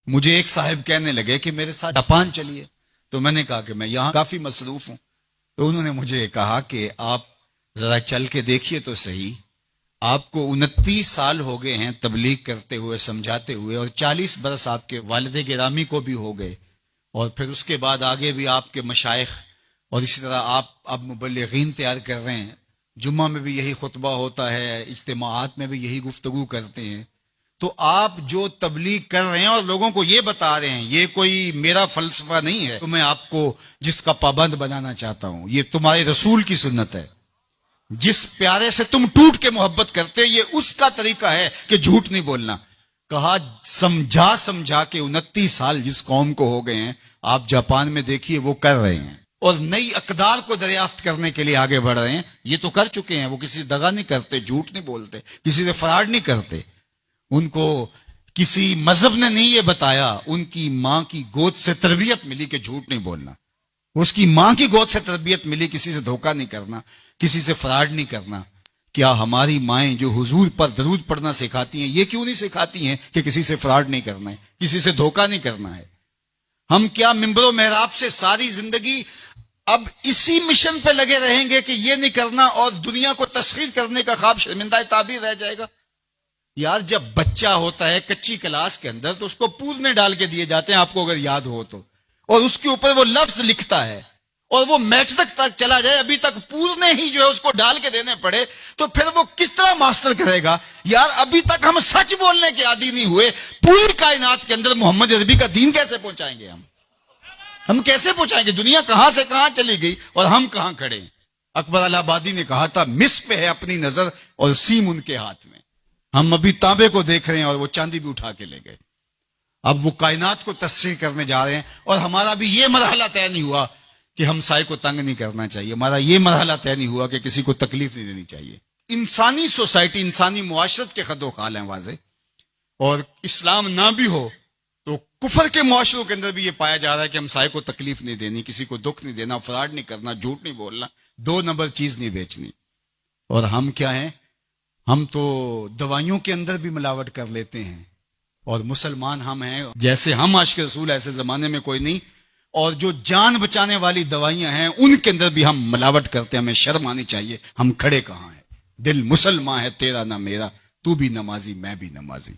مجھے ایک صاحب کہنے لگے کہ میرے ساتھ جاپان چلیے، تو میں نے کہا کہ میں یہاں کافی مصروف ہوں. تو انہوں نے مجھے کہا کہ آپ ذرا چل کے دیکھیے تو صحیح، آپ کو 29 سال ہو گئے ہیں تبلیغ کرتے ہوئے، سمجھاتے ہوئے، اور 40 برس آپ کے والد گرامی کو بھی ہو گئے، اور پھر اس کے بعد آگے بھی آپ کے مشائخ، اور اسی طرح آپ اب مبلغین تیار کر رہے ہیں، جمعہ میں بھی یہی خطبہ ہوتا ہے، اجتماعات میں بھی یہی گفتگو کرتے ہیں. تو آپ جو تبلیغ کر رہے ہیں اور لوگوں کو یہ بتا رہے ہیں، یہ کوئی میرا فلسفہ نہیں ہے تو میں آپ کو جس کا پابند بنانا چاہتا ہوں، یہ تمہارے رسول کی سنت ہے. جس پیارے سے تم ٹوٹ کے محبت کرتے، یہ اس کا طریقہ ہے کہ جھوٹ نہیں بولنا. کہا سمجھا کے 29 سال جس قوم کو ہو گئے ہیں، آپ جاپان میں دیکھیے وہ کر رہے ہیں، اور نئی اقدار کو دریافت کرنے کے لیے آگے بڑھ رہے ہیں. یہ تو کر چکے ہیں، وہ کسی سے دغا نہیں کرتے، جھوٹ نہیں بولتے، کسی سے فراڈ نہیں کرتے. ان کو کسی مذہب نے نہیں یہ بتایا، ان کی ماں کی گود سے تربیت ملی کہ جھوٹ نہیں بولنا. اس کی ماں کی گود سے تربیت ملی کسی سے دھوکہ نہیں کرنا، کسی سے فراڈ نہیں کرنا. کیا ہماری مائیں جو حضور پر درود پڑھنا سکھاتی ہیں، یہ کیوں نہیں سکھاتی ہیں کہ کسی سے فراڈ نہیں کرنا ہے، کسی سے دھوکہ نہیں کرنا ہے؟ ہم کیا ممبر و محراب سے ساری زندگی اب اسی مشن پہ لگے رہیں گے کہ یہ نہیں کرنا، اور دنیا کو تسخیر کرنے کا خواب شرمندہ تعبیر رہ جائے گا؟ یار جب بچہ ہوتا ہے کچی کلاس کے اندر تو اس کو پورنے ڈال کے دیے جاتے ہیں، آپ کو اگر یاد ہو تو، اور اس کے اوپر وہ لفظ لکھتا ہے، اور وہ میٹرک تک چلا جائے ابھی تک پورنے ہی جو ہے اس کو ڈال کے دینے پڑے، تو پھر وہ کس طرح ماسٹر کرے گا؟ یار ابھی تک ہم سچ بولنے کے عادی نہیں ہوئے، پوری کائنات کے اندر محمد عربی کا دین کیسے پہنچائیں گے ہم کیسے پہنچائیں گے؟ دنیا کہاں سے کہاں چلی گئی اور ہم کہاں کھڑے ہیں؟ اکبر الہ آبادی نے کہا تھا، مس پہ ہے اپنی نظر اور سیم ان کے ہاتھ میں. ہم ابھی تانبے کو دیکھ رہے ہیں اور وہ چاندی بھی اٹھا کے لے گئے. اب وہ کائنات کو تسخیر کرنے جا رہے ہیں، اور ہمارا بھی یہ مرحلہ طے نہیں ہوا کہ ہم سائے کو تنگ نہیں کرنا چاہیے، ہمارا یہ مرحلہ طے نہیں ہوا کہ کسی کو تکلیف نہیں دینی چاہیے. انسانی سوسائٹی، انسانی معاشرت کے خد و خال ہیں واضح، اور اسلام نہ بھی ہو تو کفر کے معاشروں کے اندر بھی یہ پایا جا رہا ہے کہ ہم سائے کو تکلیف نہیں دینی، کسی کو دکھ نہیں دینا، فراڈ نہیں کرنا، جھوٹ نہیں بولنا، 2 نمبر چیز نہیں بیچنی. اور ہم کیا ہیں؟ ہم تو دوائیوں کے اندر بھی ملاوٹ کر لیتے ہیں، اور مسلمان ہم ہیں جیسے ہم عاشق رسول ایسے زمانے میں کوئی نہیں. اور جو جان بچانے والی دوائیاں ہیں ان کے اندر بھی ہم ملاوٹ کرتے ہیں. ہمیں شرم آنی چاہیے. ہم کھڑے کہاں ہیں؟ دل مسلمان ہے تیرا نہ میرا، تو بھی نمازی میں بھی نمازی،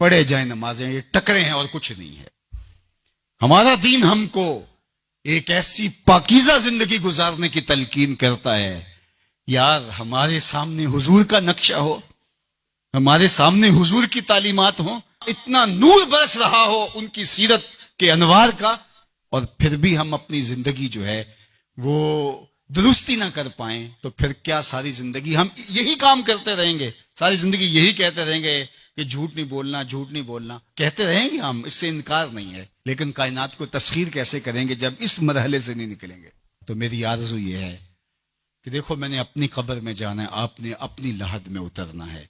پڑھے جائیں نمازیں، یہ ٹکرے ہیں اور کچھ نہیں ہے. ہمارا دین ہم کو ایک ایسی پاکیزہ زندگی گزارنے کی تلقین کرتا ہے. یار ہمارے سامنے حضور کا نقشہ ہو، ہمارے سامنے حضور کی تعلیمات ہوں، اتنا نور برس رہا ہو ان کی سیرت کے انوار کا، اور پھر بھی ہم اپنی زندگی جو ہے وہ درستی نہ کر پائیں، تو پھر کیا ساری زندگی ہم یہی کام کرتے رہیں گے؟ ساری زندگی یہی کہتے رہیں گے کہ جھوٹ نہیں بولنا، جھوٹ نہیں بولنا؟ کہتے رہیں گے ہم، اس سے انکار نہیں ہے، لیکن کائنات کو تسخیر کیسے کریں گے جب اس مرحلے سے نہیں نکلیں گے؟ تو میری آرزو یہ ہے کہ دیکھو، میں نے اپنی قبر میں جانا ہے، آپ نے اپنی لحد میں اترنا ہے.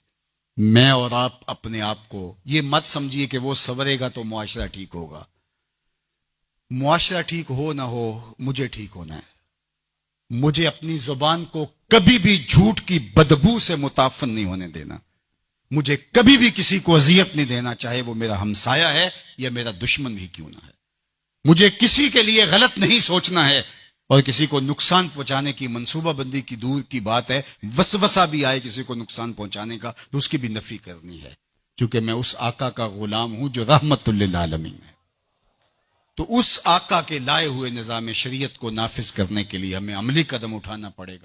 میں اور آپ اپنے آپ کو یہ مت سمجھیے کہ وہ سنورے گا تو معاشرہ ٹھیک ہوگا. معاشرہ ٹھیک ہو نہ ہو، مجھے ٹھیک ہونا ہے. مجھے اپنی زبان کو کبھی بھی جھوٹ کی بدبو سے متعفن نہیں ہونے دینا. مجھے کبھی بھی کسی کو اذیت نہیں دینا، چاہے وہ میرا ہمسایہ ہے یا میرا دشمن بھی کیوں نہ ہے. مجھے کسی کے لیے غلط نہیں سوچنا ہے، اور کسی کو نقصان پہنچانے کی منصوبہ بندی کی دور کی بات ہے، وسوسہ بھی آئے کسی کو نقصان پہنچانے کا تو اس کی بھی نفی کرنی ہے، کیونکہ میں اس آقا کا غلام ہوں جو رحمت للعالمین ہے. تو اس آقا کے لائے ہوئے نظام شریعت کو نافذ کرنے کے لیے ہمیں عملی قدم اٹھانا پڑے گا.